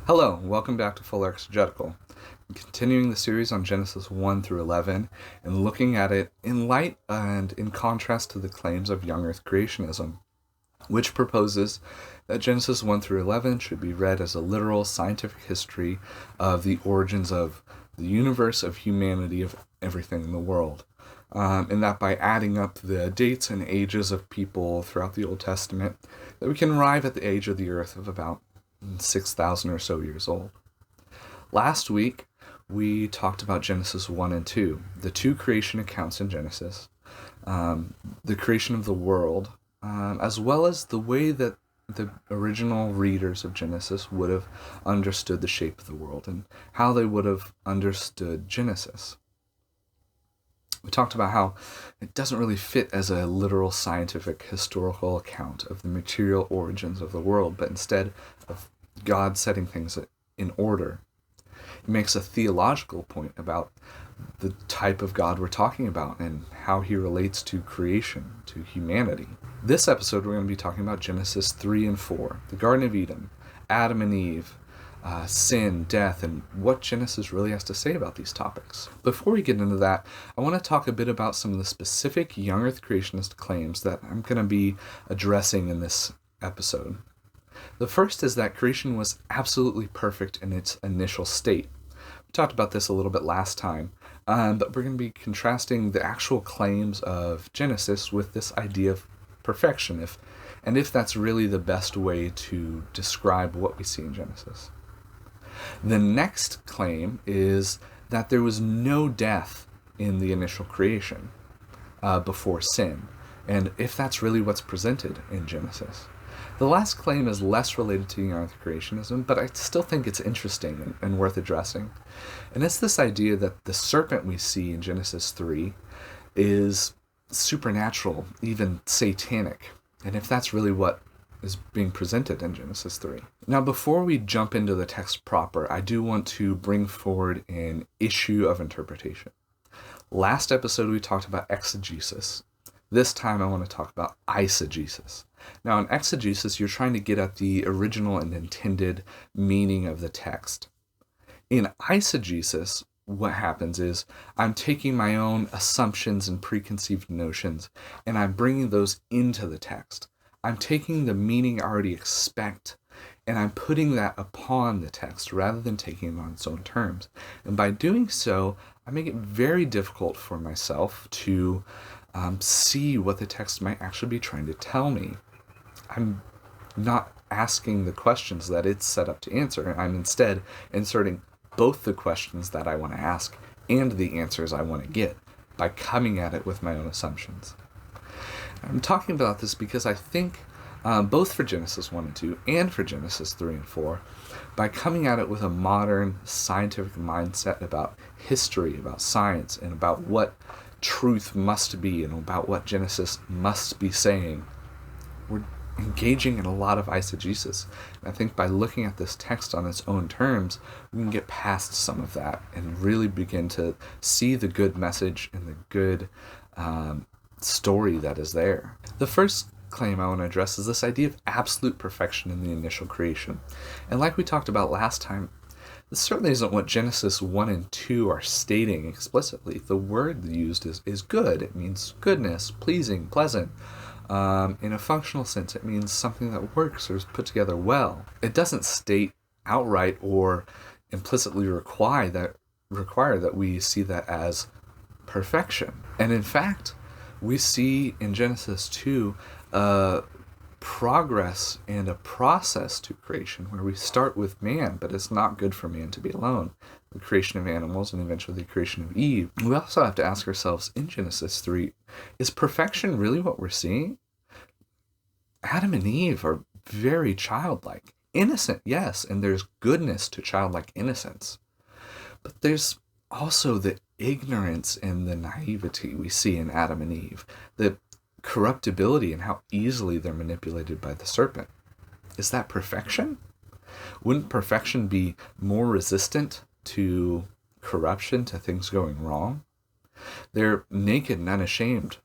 Hello, welcome back to Fuller Exegetical. I'm continuing the series on Genesis 1 through 11 and looking at it in light and in contrast to the claims of young Earth Creationism, which proposes that Genesis 1 through 11 should be read as a literal scientific history of the origins of the universe, of humanity, of everything in the world. And that by adding up the dates and ages of people throughout the Old Testament, that we can arrive at the age of the earth of about 6,000 or so years old. Last week, we talked about Genesis 1 and 2, the two creation accounts in Genesis, the creation of the world, as well as the way that the original readers of Genesis would have understood the shape of the world and how they would have understood Genesis. We talked about how it doesn't really fit as a literal scientific historical account of the material origins of the world, but instead of God setting things in order. It makes a theological point about the type of God we're talking about and how he relates to creation, to humanity. This episode we're going to be talking about Genesis 3 and 4, the Garden of Eden, Adam and Eve, sin, death, and what Genesis really has to say about these topics. Before we get into that, I want to talk a bit about some of the specific young Earth creationist claims that I'm going to be addressing in this episode. The first is that creation was absolutely perfect in its initial state. We talked about this a little bit last time, but we're going to be contrasting the actual claims of Genesis with this idea of perfection, if that's really the best way to describe what we see in Genesis. The next claim is that there was no death in the initial creation before sin, and if that's really what's presented in Genesis. The last claim is less related to young Earth creationism, but I still think it's interesting and worth addressing. And it's this idea that the serpent we see in Genesis 3 is supernatural, even satanic, and if that's really what is being presented in Genesis 3. Now, before we jump into the text proper, I do want to bring forward an issue of interpretation. Last episode, we talked about exegesis. This time, I want to talk about eisegesis. Now, in exegesis, you're trying to get at the original and intended meaning of the text. In eisegesis, what happens is I'm taking my own assumptions and preconceived notions, and I'm bringing those into the text. I'm taking the meaning I already expect, and I'm putting that upon the text rather than taking it on its own terms. And by doing so, I make it very difficult for myself to see what the text might actually be trying to tell me. I'm not asking the questions that it's set up to answer. I'm instead inserting both the questions that I want to ask and the answers I want to get by coming at it with my own assumptions. I'm talking about this because I think both for Genesis 1 and 2 and for Genesis 3 and 4, by coming at it with a modern scientific mindset about history, about science, and about what truth must be and about what Genesis must be saying, we're engaging in a lot of eisegesis. And I think by looking at this text on its own terms, we can get past some of that and really begin to see the good message and the good story that is there. The first claim I want to address is this idea of absolute perfection in the initial creation. And like we talked about last time, this certainly isn't what Genesis 1 and 2 are stating explicitly. The word used is good. It means goodness, pleasing, pleasant. In a functional sense, it means something that works or is put together well. It doesn't state outright or implicitly require that we see that as perfection. And in fact, we see in Genesis 2 progress and a process to creation where we start with man, but it's not good for man to be alone. The creation of animals and eventually the creation of Eve. We also have to ask ourselves in Genesis 3, is perfection really what we're seeing? Adam and Eve are very childlike. Innocent, yes, and there's goodness to childlike innocence. But there's also the ignorance and the naivety we see in Adam and Eve, the corruptibility and how easily they're manipulated by the serpent. Is that perfection? Wouldn't perfection be more resistant to corruption, to things going wrong? They're naked and unashamed,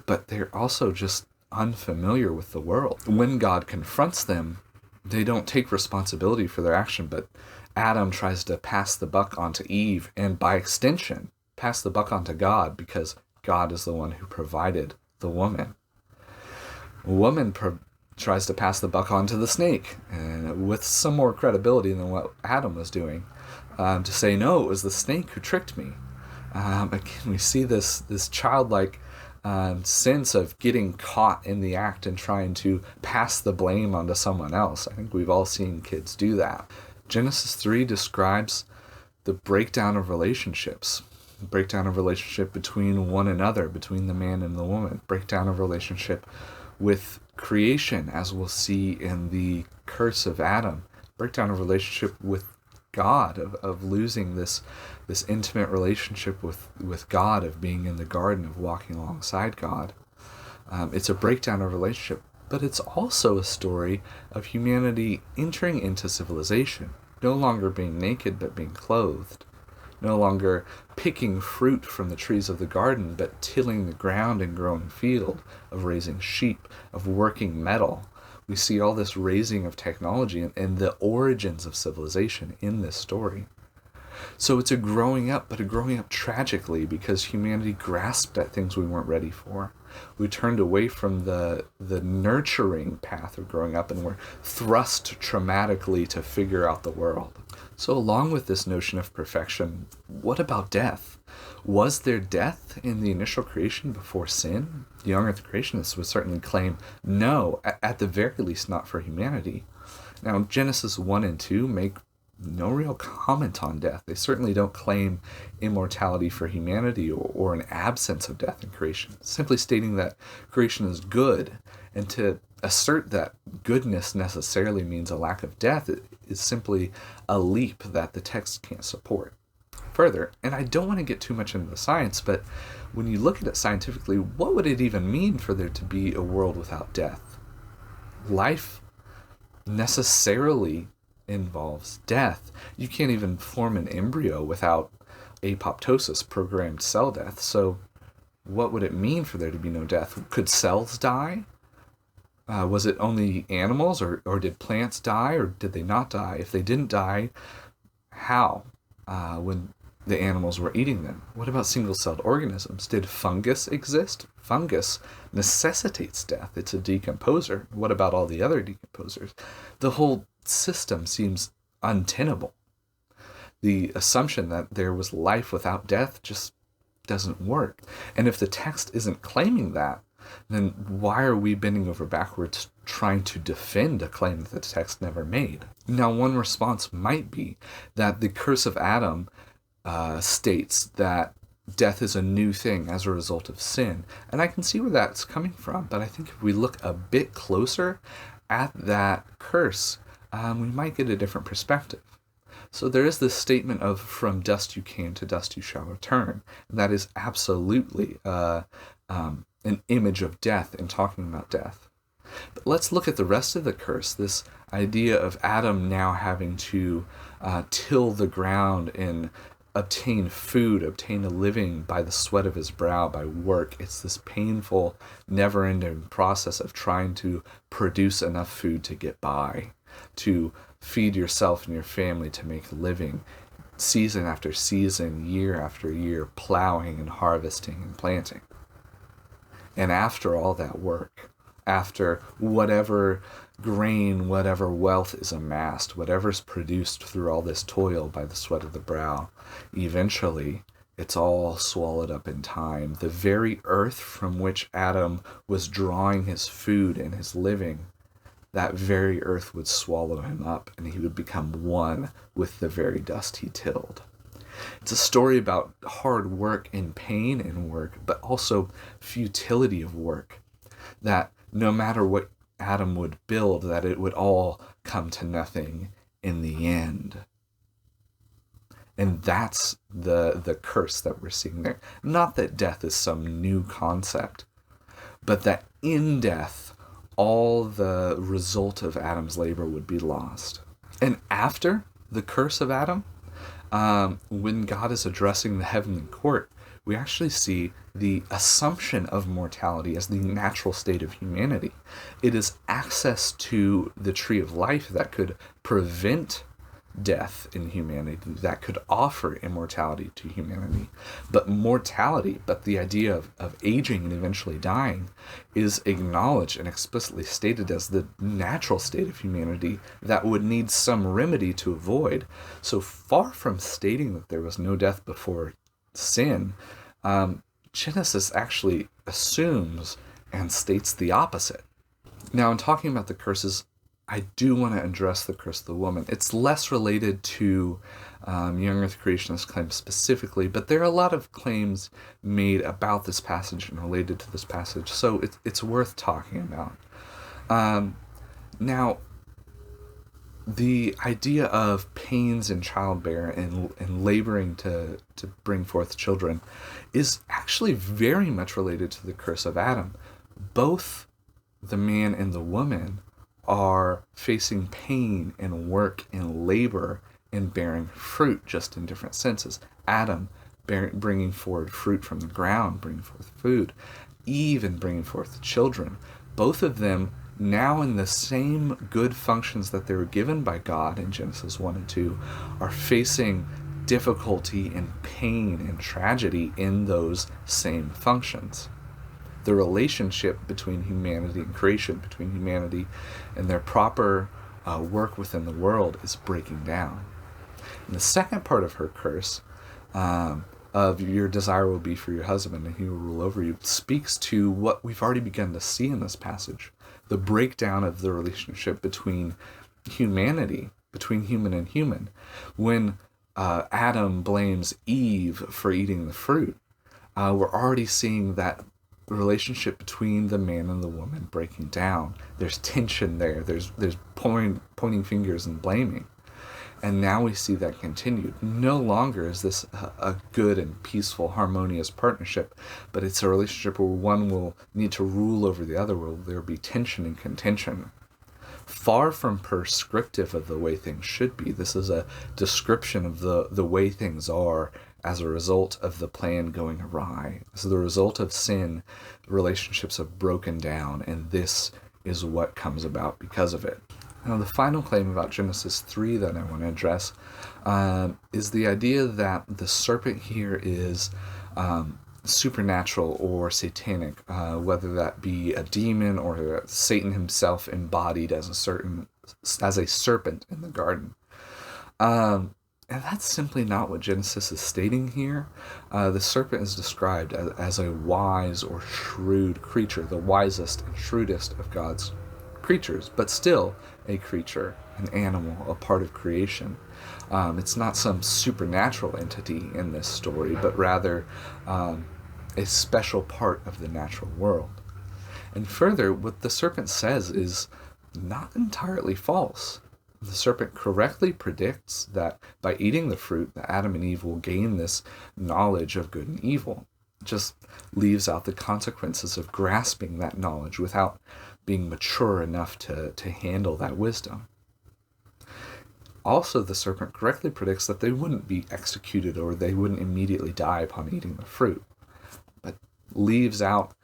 but they're also just unfamiliar with the world. When God confronts them, They don't take responsibility for their action, but Adam tries to pass the buck onto Eve, and by extension, pass the buck onto God, because God is the one who provided the woman. A woman tries to pass the buck onto the snake, and with some more credibility than what Adam was doing, to say, no, it was the snake who tricked me. Again, we see this childlike sense of getting caught in the act and trying to pass the blame onto someone else. I think we've all seen kids do that. Genesis 3 describes the breakdown of relationships. The breakdown of relationship between one another, between the man and the woman. Breakdown of relationship with creation, as we'll see in the curse of Adam. Breakdown of relationship with God, of losing this intimate relationship with God, of being in the garden, of walking alongside God. It's a breakdown of relationship, but it's also a story of humanity entering into civilization, no longer being naked but being clothed, no longer picking fruit from the trees of the garden but tilling the ground and growing field, of raising sheep, of working metal. We see all this raising of technology and the origins of civilization in this story. So it's a growing up, but a growing up tragically, because humanity grasped at things we weren't ready for. We turned away from the nurturing path of growing up and were thrust traumatically to figure out the world. So along with this notion of perfection, what about death? Was there death in the initial creation before sin? The young Earth creationists would certainly claim no, at the very least not for humanity. Now, Genesis 1 and 2 make no real comment on death. They certainly don't claim immortality for humanity or an absence of death in creation, simply stating that creation is good. And to assert that goodness necessarily means a lack of death is simply a leap that the text can't support. Further, and I don't want to get too much into the science, but when you look at it scientifically, what would it even mean for there to be a world without death? Life necessarily involves death. You can't even form an embryo without apoptosis, programmed cell death. So what would it mean for there to be no death? Could cells die? Was it only animals, or did plants die, or did they not die? If they didn't die, how? When the animals were eating them. What about single-celled organisms? Did fungus exist? Fungus necessitates death. It's a decomposer. What about all the other decomposers? The whole system seems untenable. The assumption that there was life without death just doesn't work. And if the text isn't claiming that, then why are we bending over backwards trying to defend a claim that the text never made? Now, one response might be that the curse of Adam states that death is a new thing as a result of sin. And I can see where that's coming from, but I think if we look a bit closer at that curse, we might get a different perspective. So there is this statement of, from dust you came, to dust you shall return. And that is absolutely an image of death in talking about death. But let's look at the rest of the curse, this idea of Adam now having to till the ground and obtain food, obtain a living by the sweat of his brow, by work. It's this painful, never-ending process of trying to produce enough food to get by, to feed yourself and your family, to make a living, season after season, year after year, plowing and harvesting and planting. And after all that work, after whatever grain, whatever wealth is amassed, whatever's produced through all this toil by the sweat of the brow, eventually it's all swallowed up in time. The very earth from which Adam was drawing his food and his living, that very earth would swallow him up, and he would become one with the very dust he tilled. It's a story about hard work and pain in work, but also futility of work. That no matter what Adam would build, that it would all come to nothing in the end. And that's the curse that we're seeing there. Not that death is some new concept, but that in death, all the result of Adam's labor would be lost. And after the curse of Adam, when God is addressing the heavenly court, we actually see the assumption of mortality as the natural state of humanity. It is access to the tree of life that could prevent death in humanity, that could offer immortality to humanity. But the idea of aging and eventually dying, is acknowledged and explicitly stated as the natural state of humanity that would need some remedy to avoid. So far from stating that there was no death before sin, Genesis actually assumes and states the opposite. Now, in talking about the curses, I do want to address the curse of the woman. It's less related to young Earth creationist claims specifically, but there are a lot of claims made about this passage and related to this passage, so it's worth talking about. Now, the idea of pains in childbearing and laboring to bring forth children is actually very much related to the curse of Adam. Both the man and the woman are facing pain and work and labor in bearing fruit, just in different senses. Adam bringing forward fruit from the ground, bringing forth food. Eve in bringing forth children. Both of them now in the same good functions that they were given by God in Genesis 1 and 2 are facing difficulty and pain and tragedy in those same functions. The relationship between humanity and creation, between humanity and their proper work within the world, is breaking down. And the second part of her curse, of your desire will be for your husband and he will rule over you, speaks to what we've already begun to see in this passage, the breakdown of the relationship between humanity, between human and human. When Adam blames Eve for eating the fruit, we're already seeing that relationship between the man and the woman breaking down. There's tension there. There's pointing fingers and blaming. And now we see that continued. No longer is this a good and peaceful, harmonious partnership, but it's a relationship where one will need to rule over the other, where there will be tension and contention. Far from prescriptive of the way things should be, this is a description of the way things are as a result of the plan going awry. As a result of sin, relationships have broken down, and this is what comes about because of it. Now, the final claim about Genesis 3 that I want to address is the idea that the serpent here is supernatural or satanic, whether that be a demon or Satan himself embodied as a serpent in the garden. And that's simply not what Genesis is stating here. The serpent is described as a wise or shrewd creature, the wisest and shrewdest of God's creatures, but still a creature, an animal, a part of creation. It's not some supernatural entity in this story, but rather a special part of the natural world. And further, what the serpent says is not entirely false. The serpent correctly predicts that by eating the fruit, that Adam and Eve will gain this knowledge of good and evil. It just leaves out the consequences of grasping that knowledge without being mature enough to handle that wisdom. Also, the serpent correctly predicts that they wouldn't be executed or they wouldn't immediately die upon eating the fruit, but leaves out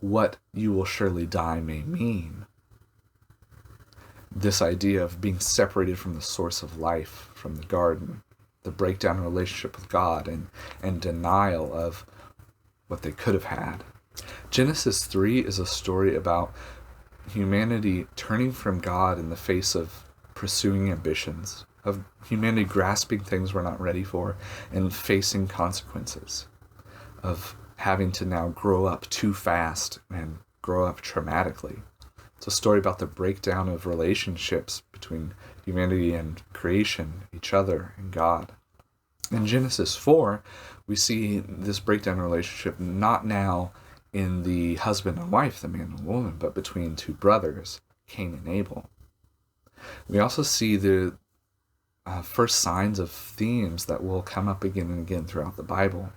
what you will surely die may mean. This idea of being separated from the source of life, from the garden, the breakdown in relationship with God, and denial of what they could have had. Genesis 3 is a story about humanity turning from God in the face of pursuing ambitions, of humanity grasping things we're not ready for, and facing consequences, of having to now grow up too fast and grow up traumatically. It's a story about the breakdown of relationships between humanity and creation, each other, and God. In Genesis 4, we see this breakdown relationship not now in the husband and wife, the man and woman, but between two brothers, Cain and Abel. We also see the first signs of themes that will come up again and again throughout the Bible.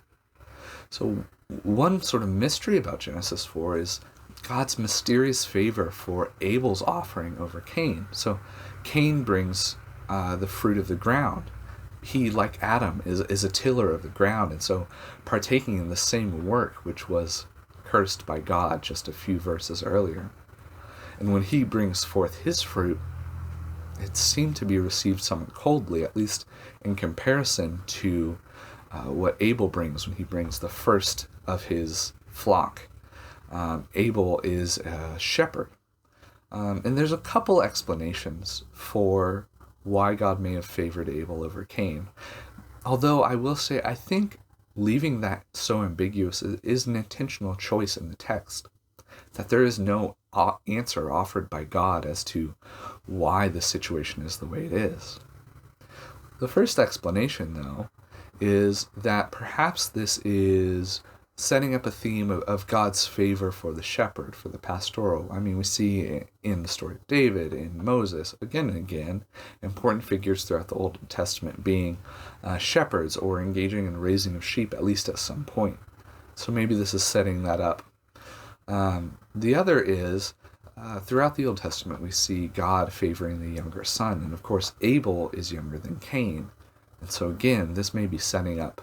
So one sort of mystery about Genesis 4 is God's mysterious favor for Abel's offering over Cain. So Cain brings the fruit of the ground. he, like Adam, is a tiller of the ground, and so partaking in the same work which was cursed by God just a few verses earlier. And when he brings forth his fruit, it seemed to be received somewhat coldly, at least in comparison to what Abel brings when he brings the first of his flock. Abel is a shepherd. And there's a couple explanations for why God may have favored Abel over Cain. Although I will say, I think leaving that so ambiguous is an intentional choice in the text, that there is no answer offered by God as to why the situation is the way it is. The first explanation, though, is that perhaps this is setting up a theme of God's favor for the shepherd, for the pastoral. I mean, we see in the story of David, in Moses, again and again, important figures throughout the Old Testament being shepherds or engaging in raising of sheep, at least at some point. So maybe this is setting that up. The other is, throughout the Old Testament, we see God favoring the younger son. And of course, Abel is younger than Cain. And so again, this may be setting up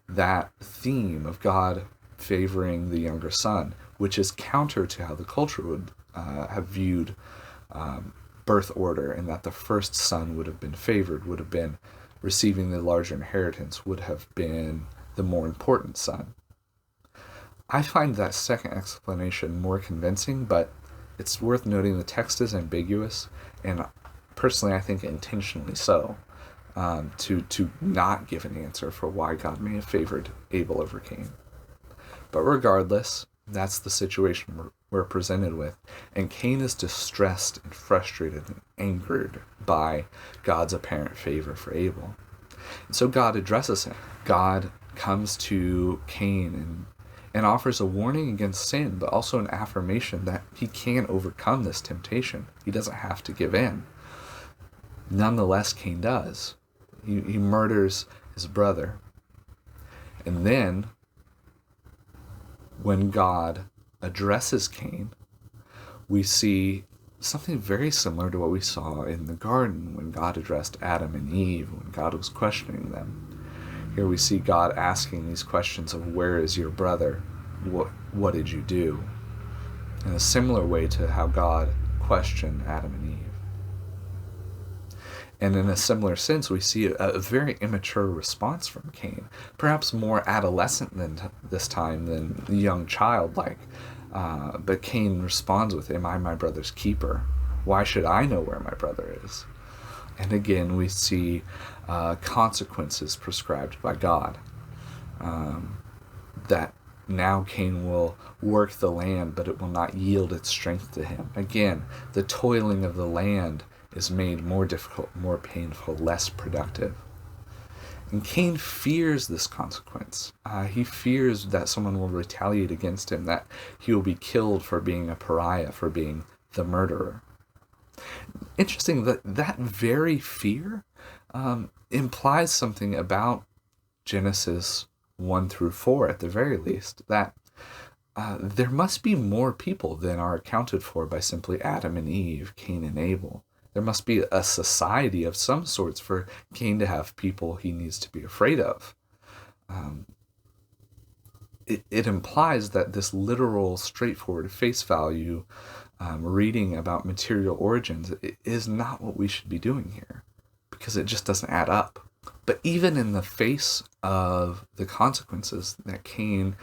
that theme of God favoring the younger son, which is counter to how the culture would have viewed birth order, and that the first son would have been favored, would have been receiving the larger inheritance, would have been the more important son. I find that second explanation more convincing, but it's worth noting the text is ambiguous, and personally I think intentionally so, to not give an answer for why God may have favored Abel over Cain. But regardless, that's the situation we're presented with, and Cain is distressed and frustrated and angered by God's apparent favor for Abel. And so God addresses him. God comes to Cain and offers a warning against sin, but also an affirmation that he can overcome this temptation. He doesn't have to give in. Nonetheless, Cain does. He murders his brother. And then, when God addresses Cain, we see something very similar to what we saw in the garden when God addressed Adam and Eve, when God was questioning them. Here we see God asking these questions of, where is your brother? What did you do? In a similar way to how God questioned Adam and Eve. And in a similar sense, we see a very immature response from Cain, perhaps more adolescent than this time than young childlike. But Cain responds with, am I my brother's keeper? Why should I know where my brother is? And again, we see consequences prescribed by God. That now Cain will work the land, but it will not yield its strength to him. Again, the toiling of the land is made more difficult, more painful, less productive. And Cain fears this consequence. He fears that someone will retaliate against him, that he will be killed for being a pariah, for being the murderer. Interesting that that very fear implies something about Genesis 1 through 4 at the very least, that there must be more people than are accounted for by simply Adam and Eve, Cain and Abel. There must be a society of some sorts for Cain to have people he needs to be afraid of. It implies that this literal, straightforward, face value reading about material origins is not what we should be doing here, because it just doesn't add up. But even in the face of the consequences that Cain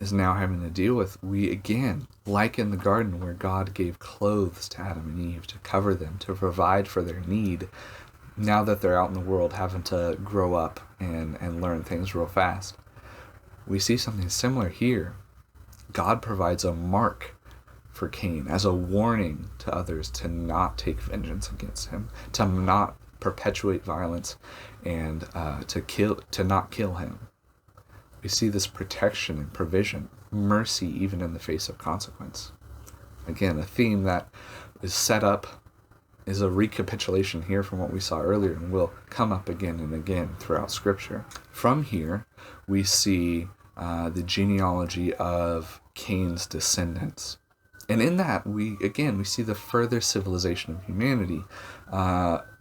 is now having to deal with, we again, like in the garden where God gave clothes to Adam and Eve to cover them, to provide for their need, now that they're out in the world having to grow up and learn things real fast. We see something similar here. God provides a mark for Cain as a warning to others to not take vengeance against him, to not perpetuate violence, and to not kill him. We see this protection and provision, mercy even in the face of consequence. Again, a theme that is set up is a recapitulation here from what we saw earlier and will come up again and again throughout Scripture. From here, we see the genealogy of Cain's descendants. And in that, we see the further civilization of humanity.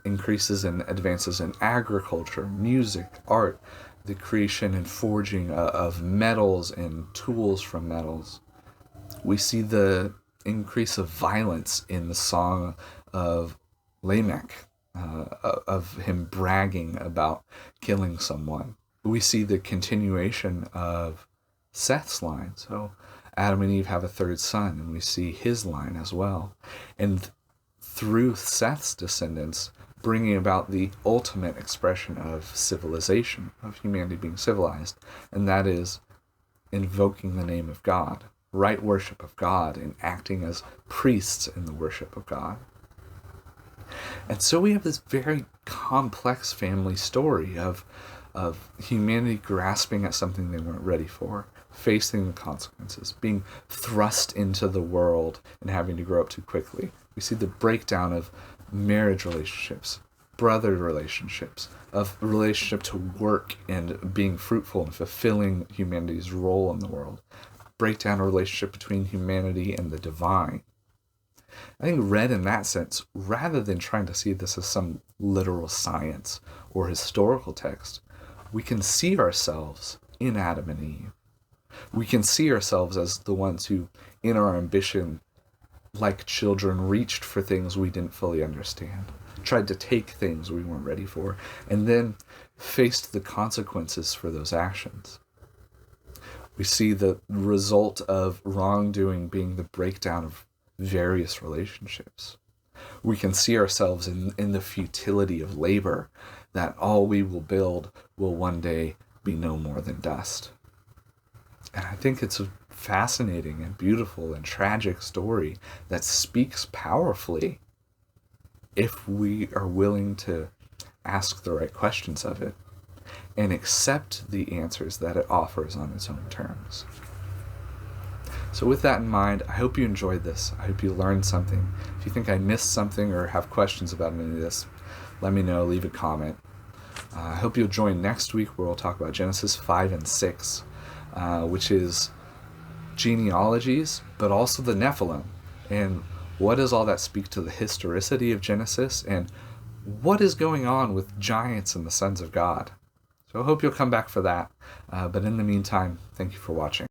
increases and advances in agriculture, music, art, the creation and forging of metals and tools from metals. We see the increase of violence in the song of Lamech, of him bragging about killing someone. We see the continuation of Seth's line. So Adam and Eve have a third son, and we see his line as well. And through Seth's descendants, bringing about the ultimate expression of civilization, of humanity being civilized, and that is invoking the name of God, right worship of God, and acting as priests in the worship of God. And so we have this very complex family story of humanity grasping at something they weren't ready for, facing the consequences, being thrust into the world and having to grow up too quickly. We see the breakdown of marriage relationships, brother relationships, of relationship to work and being fruitful and fulfilling humanity's role in the world, breakdown of relationship between humanity and the divine. I think read in that sense, rather than trying to see this as some literal science or historical text, we can see ourselves in Adam and Eve. We can see ourselves as the ones who, in our ambition, like children, reached for things we didn't fully understand, tried to take things we weren't ready for, and then faced the consequences for those actions. We see the result of wrongdoing being the breakdown of various relationships. We can see ourselves in the futility of labor, that all we will build will one day be no more than dust. And I think it's a fascinating and beautiful and tragic story that speaks powerfully if we are willing to ask the right questions of it and accept the answers that it offers on its own terms. So with that in mind, I hope you enjoyed this. I hope you learned something. If you think I missed something or have questions about any of this, let me know, leave a comment. I hope you'll join next week where we'll talk about Genesis 5 and 6, which is genealogies, but also the Nephilim. And what does all that speak to the historicity of Genesis, and what is going on with giants and the sons of God? So I hope you'll come back for that. But in the meantime, thank you for watching.